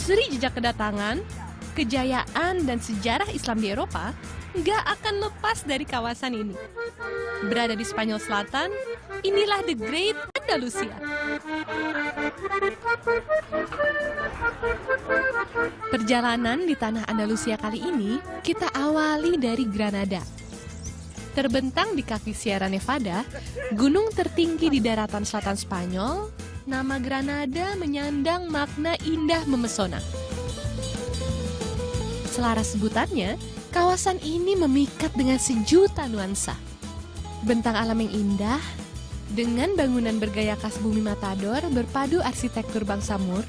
menelusuri jejak kedatangan, kejayaan, dan sejarah Islam di Eropa, nggak akan lepas dari kawasan ini. Berada di Spanyol Selatan, inilah The Great Andalusia. Perjalanan di tanah Andalusia kali ini, kita awali dari Granada. Terbentang di kaki Sierra Nevada, gunung tertinggi di daratan selatan Spanyol, nama Granada menyandang makna indah memesona. Selaras sebutannya, kawasan ini memikat dengan sejuta nuansa. Bentang alam yang indah, dengan bangunan bergaya khas bumi Matador berpadu arsitektur bangsa Moor,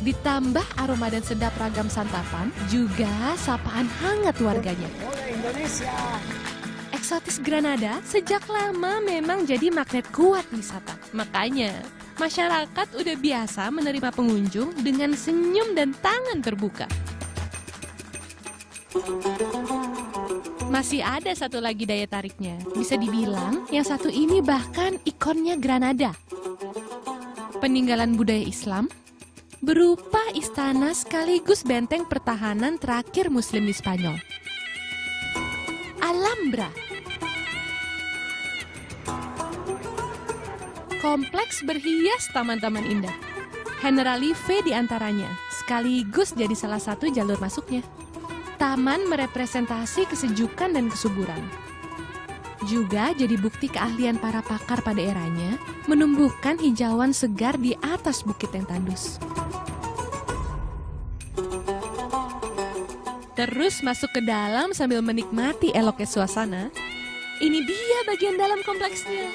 ditambah aroma dan sedap ragam santapan, juga sapaan hangat warganya. Eksotis Granada sejak lama memang jadi magnet kuat wisata. Makanya, masyarakat udah biasa menerima pengunjung dengan senyum dan tangan terbuka. Masih ada satu lagi daya tariknya. Bisa dibilang yang satu ini bahkan ikonnya Granada. Peninggalan budaya Islam berupa istana sekaligus benteng pertahanan terakhir Muslim di Spanyol. Alhambra. Kompleks berhias taman-taman indah. Generalife di antaranya, sekaligus jadi salah satu jalur masuknya. Taman merepresentasi kesejukan dan kesuburan. Juga jadi bukti keahlian para pakar pada eranya menumbuhkan hijauan segar di atas bukit yang tandus. Terus masuk ke dalam sambil menikmati eloknya suasana. Ini dia bagian dalam kompleksnya.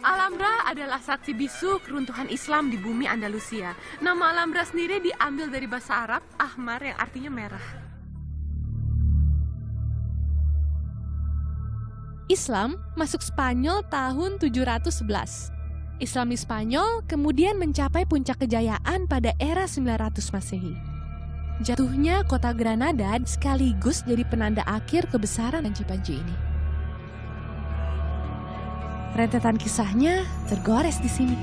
Alhambra adalah saksi bisu keruntuhan Islam di bumi Andalusia. Nama Alhambra sendiri diambil dari bahasa Arab, ahmar, yang artinya merah. Islam masuk Spanyol tahun 711. Islam di Spanyol kemudian mencapai puncak kejayaan pada era 900 Masehi. Jatuhnya kota Granada sekaligus jadi penanda akhir kebesaran panji-panji ini. Rentetan kisahnya tergores di sini.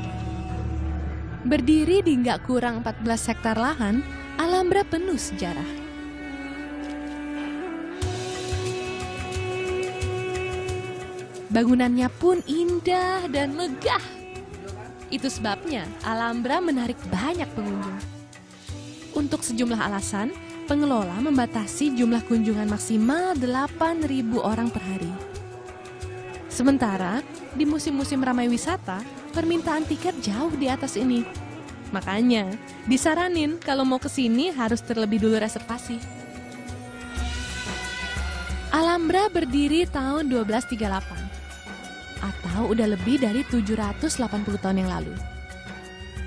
Berdiri di nggak kurang 14 hektar lahan, Alhambra penuh sejarah. Bangunannya pun indah dan megah. Itu sebabnya Alhambra menarik banyak pengunjung. Untuk sejumlah alasan, pengelola membatasi jumlah kunjungan maksimal 8.000 orang per hari. Sementara, di musim-musim ramai wisata, permintaan tiket jauh di atas ini. Makanya, disaranin kalau mau ke sini harus terlebih dulu reservasi. Alhambra berdiri tahun 1238, atau udah lebih dari 780 tahun yang lalu.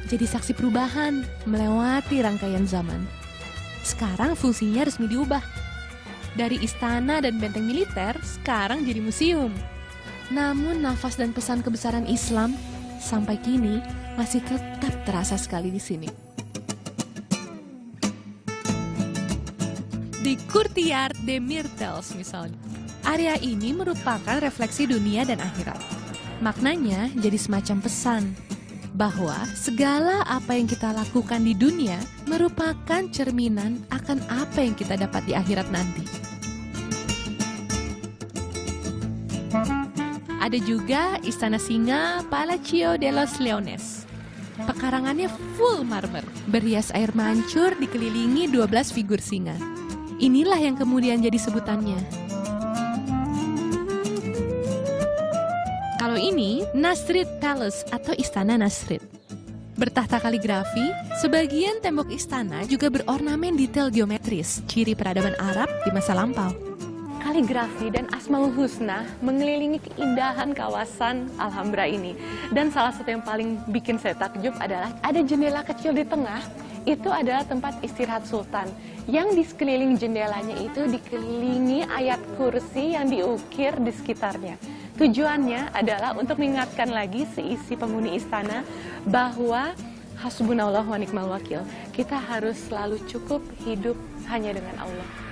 Jadi saksi perubahan, melewati rangkaian zaman. Sekarang fungsinya resmi diubah. Dari istana dan benteng militer, sekarang jadi museum. Namun nafas dan pesan kebesaran Islam sampai kini masih tetap terasa sekali di sini. Di Courtyard des Myrtles misalnya, area ini merupakan refleksi dunia dan akhirat. Maknanya jadi semacam pesan bahwa segala apa yang kita lakukan di dunia merupakan cerminan akan apa yang kita dapat di akhirat nanti. Ada juga Istana Singa Palacio de los Leones. Pekarangannya full marmer, berhias air mancur dikelilingi 12 figur singa. Inilah yang kemudian jadi sebutannya. Kalau ini Nasrid Palace atau Istana Nasrid. Bertahta kaligrafi, sebagian tembok istana juga berornamen detail geometris, ciri peradaban Arab di masa lampau. Kaligrafi dan Asmaul Husna mengelilingi keindahan kawasan Alhambra ini. Dan salah satu yang paling bikin saya takjub adalah ada jendela kecil di tengah. Itu adalah tempat istirahat sultan. Yang di sekeliling jendelanya itu dikelilingi ayat kursi yang diukir di sekitarnya. Tujuannya adalah untuk mengingatkan lagi seisi penghuni istana bahwa hasbunallah wa ni'mal wakil. Kita harus selalu cukup hidup hanya dengan Allah.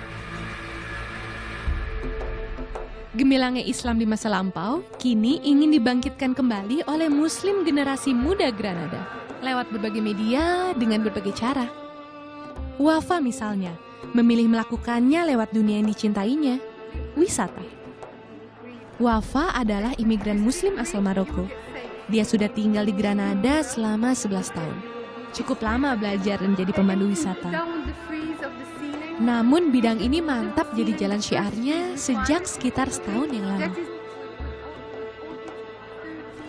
Gemilangnya Islam di masa lampau, kini ingin dibangkitkan kembali oleh Muslim generasi muda Granada. lewat berbagai media dengan berbagai cara. Wafa misalnya, memilih melakukannya lewat dunia yang dicintainya, wisata. Wafa adalah imigran muslim asal Maroko. Dia sudah tinggal di Granada selama 11 tahun. Cukup lama belajar dan jadi pemandu wisata. Namun bidang ini mantap jadi jalan syiarnya sejak sekitar setahun yang lalu.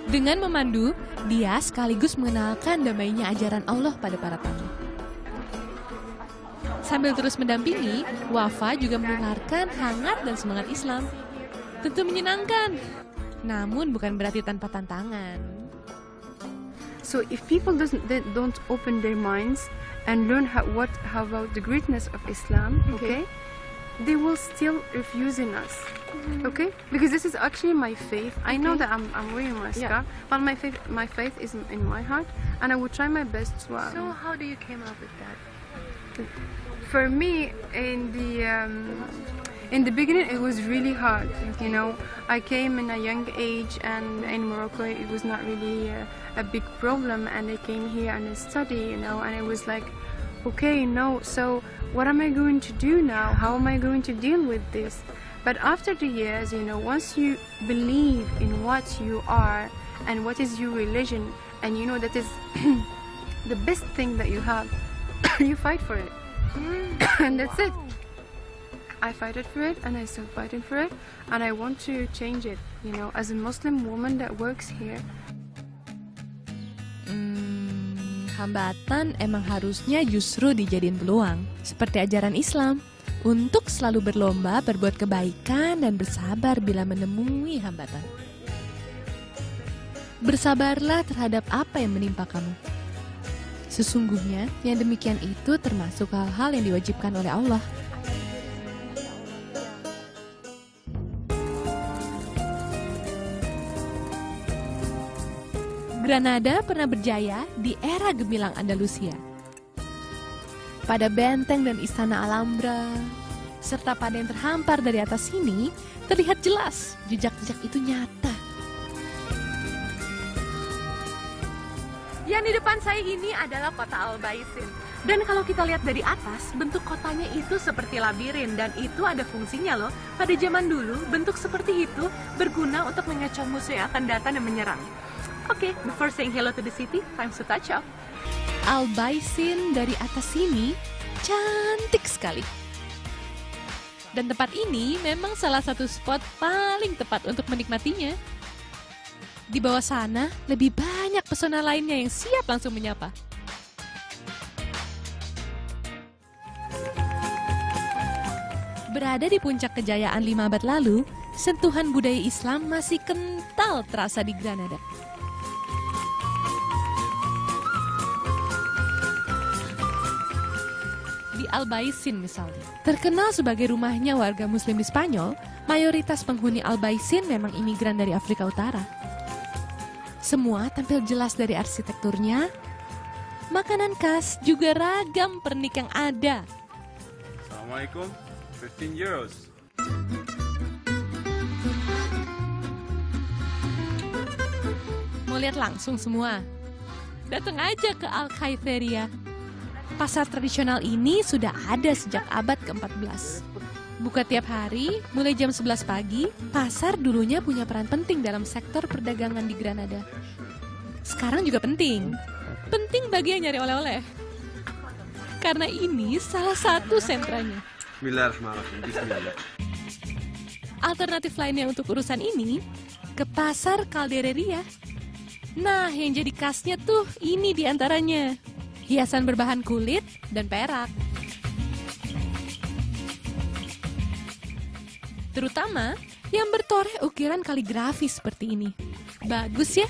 Dengan memandu, dia sekaligus mengenalkan damainya ajaran Allah pada para tamu. Sambil terus mendampingi, Wafa juga menularkan hangat dan semangat Islam. Tentu menyenangkan, namun bukan berarti tanpa tantangan. So if people don't open their minds and learn how about the greatness of Islam, okay, they will still refusing us, okay? Because this is actually my faith. I know that I'm wearing my scarf, but my faith is in my heart, and I will try my best to. So how do you came up with that? For me, in the beginning, it was really hard. You know, I came in a young age, and in Morocco, it was not really a big problem. And I came here and I study, you know, and it was like, okay, no, so what am I going to do now? How am I going to deal with this? But after the years, you know, once you believe in what you are and what is your religion, and you know that is the best thing that you have, you fight for it. And that's it. I fight it for it, and I still fighting for it, and I want to change it, you know, as a Muslim woman that works here. Hambatan emang harusnya justru dijadiin peluang, seperti ajaran Islam, untuk selalu berlomba berbuat kebaikan dan bersabar bila menemui hambatan. Bersabarlah terhadap apa yang menimpa kamu. Sesungguhnya, yang demikian itu termasuk hal-hal yang diwajibkan oleh Allah. Granada pernah berjaya di era gemilang Andalusia. Pada benteng dan istana Alhambra, serta pada yang terhampar dari atas sini, terlihat jelas jejak-jejak itu nyata. Yang di depan saya ini adalah kota Al-Baisin. Dan kalau kita lihat dari atas, bentuk kotanya itu seperti labirin, dan itu ada fungsinya loh. Pada zaman dulu, bentuk seperti itu berguna untuk mengecam musuh yang akan datang dan menyerang. Oke, before saying hello to the city, time to touch up. Al-Baisin dari atas sini cantik sekali. Dan tempat ini memang salah satu spot paling tepat untuk menikmatinya. Di bawah sana lebih banyak pesona lainnya yang siap langsung menyapa. Berada di puncak kejayaan 5 abad lalu, sentuhan budaya Islam masih kental terasa di Granada. Di Al-Baisin misalnya, terkenal sebagai rumahnya warga muslim di Spanyol, mayoritas penghuni Al-Baisin memang imigran dari Afrika Utara. Semua tampil jelas dari arsitekturnya, makanan khas, juga ragam pernik yang ada. Assalamualaikum, 15 euros. Mau lihat langsung semua? Datang aja ke Al-Khaiteria. Pasar tradisional ini sudah ada sejak abad ke-14. Buka tiap hari, mulai jam 11 pagi, pasar dulunya punya peran penting dalam sektor perdagangan di Granada. Sekarang juga penting. Penting bagi yang nyari oleh-oleh. Karena ini salah satu sentranya. Bismillahirrahmanirrahim. Bismillah. Alternatif lainnya untuk urusan ini, ke pasar Caldereria. Nah, yang jadi khasnya tuh ini diantaranya. Hiasan berbahan kulit dan perak. Terutama yang bertoreh ukiran kaligrafi seperti ini. Bagus ya?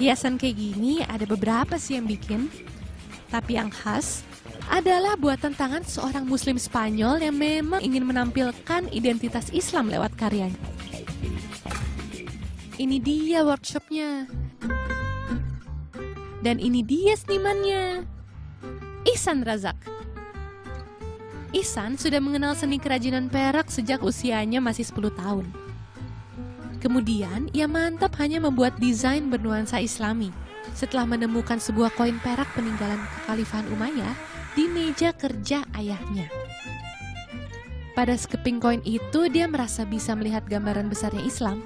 Hiasan kayak gini ada beberapa sih yang bikin. Tapi yang khas adalah buatan tangan seorang muslim Spanyol yang memang ingin menampilkan identitas Islam lewat karyanya. Ini dia workshopnya. Dan ini dia senimannya, Ihsan Razak. Ihsan sudah mengenal seni kerajinan perak sejak usianya masih 10 tahun. Kemudian, ia mantap hanya membuat desain bernuansa Islami. setelah menemukan sebuah koin perak peninggalan kekhalifahan Umayyah di meja kerja ayahnya. Pada sekeping koin itu, dia merasa bisa melihat gambaran besarnya Islam.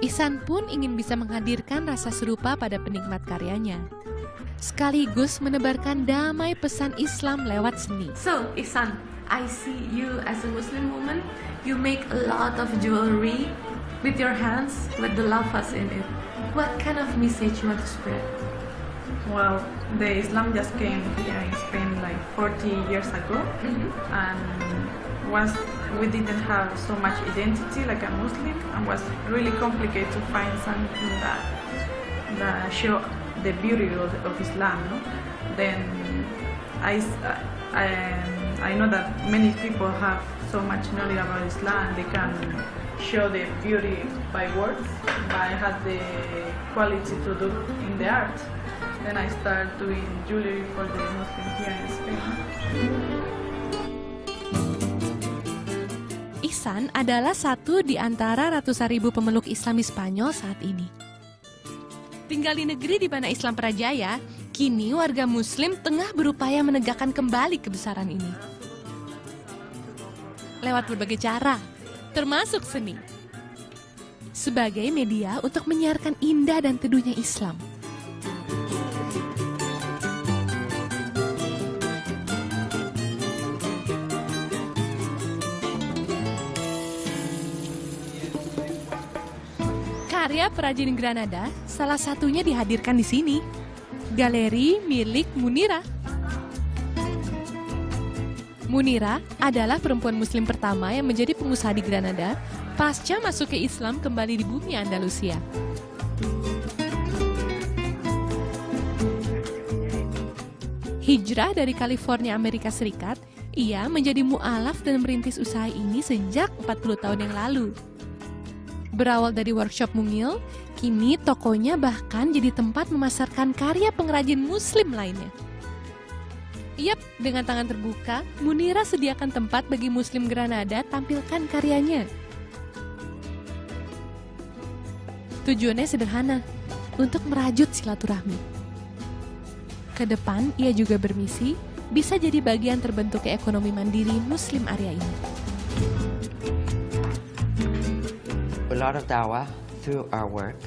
Ihsan pun ingin bisa menghadirkan rasa serupa pada penikmat karyanya, sekaligus menebarkan damai pesan Islam lewat seni. So, Ihsan, I see you as a Muslim woman. You make a lot of jewelry with your hands with the lafaz in it. What kind of message you want to spread? Well, the Islam just came here in Spain like 40 years ago, and we didn't have so much identity like a Muslim, and was really complicated to find something that show the beauty of Islam. No? Then I know that many people have so much knowledge about Islam. They can show the beauty by words, but I had the quality to do in the art. Then I started doing jewelry for the Muslim here in Spain. Ihsan adalah satu di antara ratusan ribu pemeluk Islam di Spanyol saat ini. Tinggal di negeri di mana Islam perajaya, kini warga Muslim tengah berupaya menegakkan kembali kebesaran ini. Lewat berbagai cara, termasuk seni. Sebagai media untuk menyiarkan indah dan teduhnya Islam. Karya perajin Granada salah satunya dihadirkan di sini. Galeri milik Munira. Munira adalah perempuan Muslim pertama yang menjadi pengusaha di Granada pasca masuk ke Islam kembali di bumi Andalusia. Hijrah dari California, Amerika Serikat, ia menjadi mu'alaf dan merintis usaha ini sejak 40 tahun yang lalu. Berawal dari workshop mungil, kini tokonya bahkan jadi tempat memasarkan karya pengrajin Muslim lainnya. Yap, dengan tangan terbuka, Munira sediakan tempat bagi Muslim Granada tampilkan karyanya. Tujuannya sederhana, untuk merajut silaturahmi. Kedepan, ia juga bermisi bisa jadi bagian terbentuknya ekonomi mandiri Muslim area ini. A lot of dawah through our work,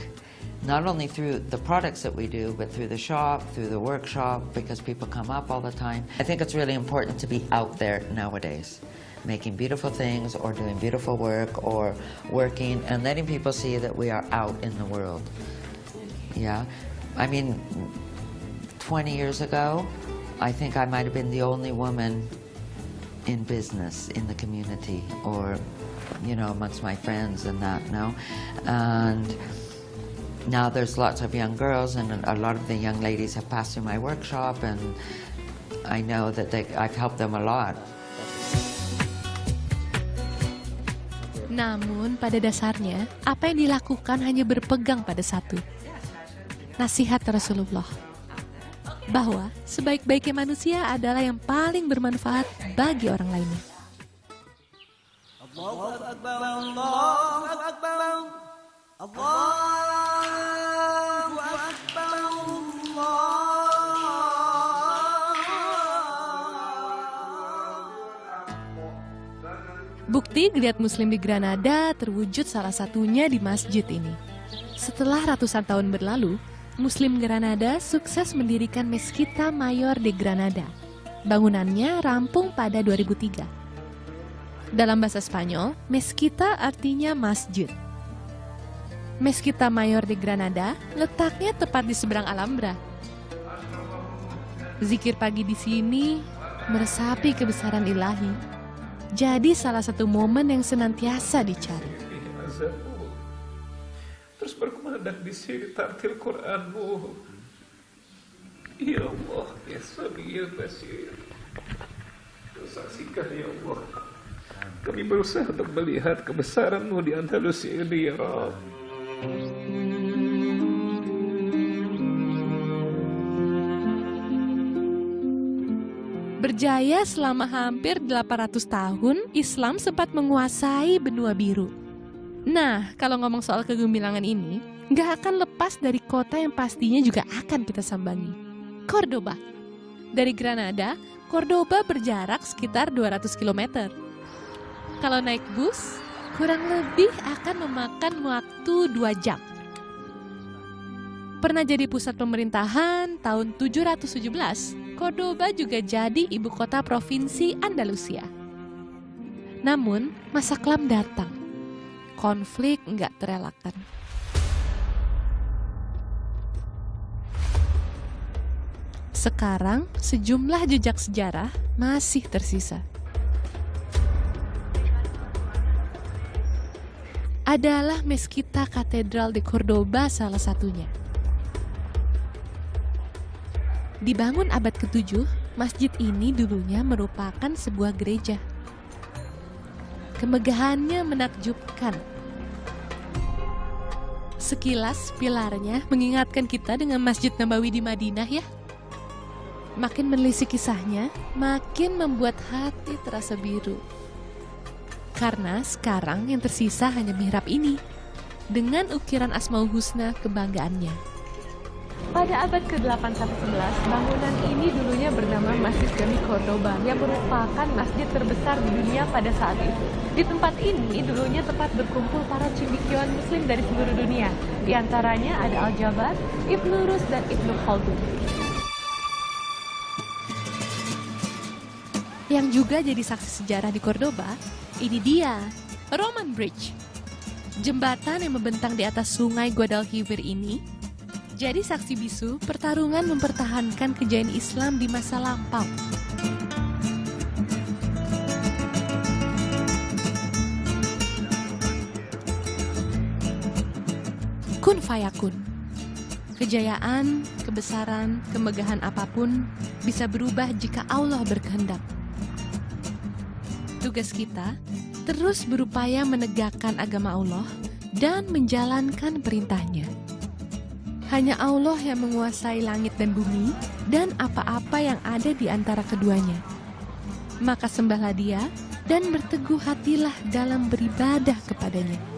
not only through the products that we do, but through the shop, through the workshop, because people come up all the time. I think it's really important to be out there nowadays, making beautiful things or doing beautiful work or working and letting people see that we are out in the world. Yeah, I mean, 20 years ago, I think I might have been the only woman in business in the community, or amongst my friends and that, no? And now there's lots of young girls, and a lot of the young ladies have passed through my workshop, and I know that I've helped them a lot. Namun pada dasarnya, apa yang dilakukan hanya berpegang pada satu. Nasihat Rasulullah. Bahwa sebaik-baiknya manusia adalah yang paling bermanfaat bagi orang lainnya. Allahu Akbar, Allahu Akbar, Allahu Akbar, Bukti geliat Muslim di Granada terwujud salah satunya di masjid ini. Setelah ratusan tahun berlalu, Muslim Granada sukses mendirikan Mezquita Mayor de Granada. Bangunannya rampung pada 2003. Dalam bahasa Spanyol, Mezquita artinya masjid. Mezquita Mayor de Granada letaknya tepat di seberang Alhambra. Zikir pagi di sini meresapi kebesaran ilahi. Jadi salah satu momen yang senantiasa dicari. Terus berkumandang di sini tartil Quranmu. Ya Allah, ya Sami, ya Basir. Saksikan ya Allah. Kami berusaha untuk melihat kebesaran-Mu di Andalusia ini, ya Rabb. Berjaya selama hampir 800 tahun, Islam sempat menguasai benua biru. Nah, kalau ngomong soal kegemilangan ini, Gak akan lepas dari kota yang pastinya juga akan kita sambangi, Cordoba. Dari Granada, Cordoba berjarak sekitar 200 km. Kalau naik bus, kurang lebih akan memakan waktu 2 jam. Pernah jadi pusat pemerintahan tahun 717, Cordoba juga jadi ibu kota provinsi Andalusia. Namun, masa kelam datang. Konflik nggak terelakkan. Sekarang, sejumlah jejak sejarah masih tersisa. Adalah Mezquita Katedral de Cordoba salah satunya. Dibangun abad ke-7, masjid ini dulunya merupakan sebuah gereja. Kemegahannya menakjubkan. Sekilas pilarnya mengingatkan kita dengan Masjid Nabawi di Madinah ya. Makin menelisik kisahnya, makin membuat hati terasa biru. Karena sekarang yang tersisa hanya mihrab ini, dengan ukiran Asmaul Husna kebanggaannya. Pada abad ke-8-11, bangunan ini dulunya bernama Masjid Jami Cordoba, yang merupakan masjid terbesar di dunia pada saat itu. Di tempat ini dulunya tempat berkumpul para cendekiawan muslim dari seluruh dunia. Di antaranya ada Al-Jabar, Ibnu Rus, dan Ibnu Khaldun. Yang juga jadi saksi sejarah di Cordoba, ini dia, Roman Bridge. Jembatan yang membentang di atas sungai Guadalquivir ini jadi saksi bisu pertarungan mempertahankan kejayaan Islam di masa lampau. Kun fayakun. Kejayaan, kebesaran, kemegahan apapun bisa berubah jika Allah berkehendak. Tugas kita terus berupaya menegakkan agama Allah dan menjalankan perintahnya. Hanya Allah yang menguasai langit dan bumi dan apa-apa yang ada di antara keduanya. Maka sembahlah Dia dan berteguh hatilah dalam beribadah kepadanya.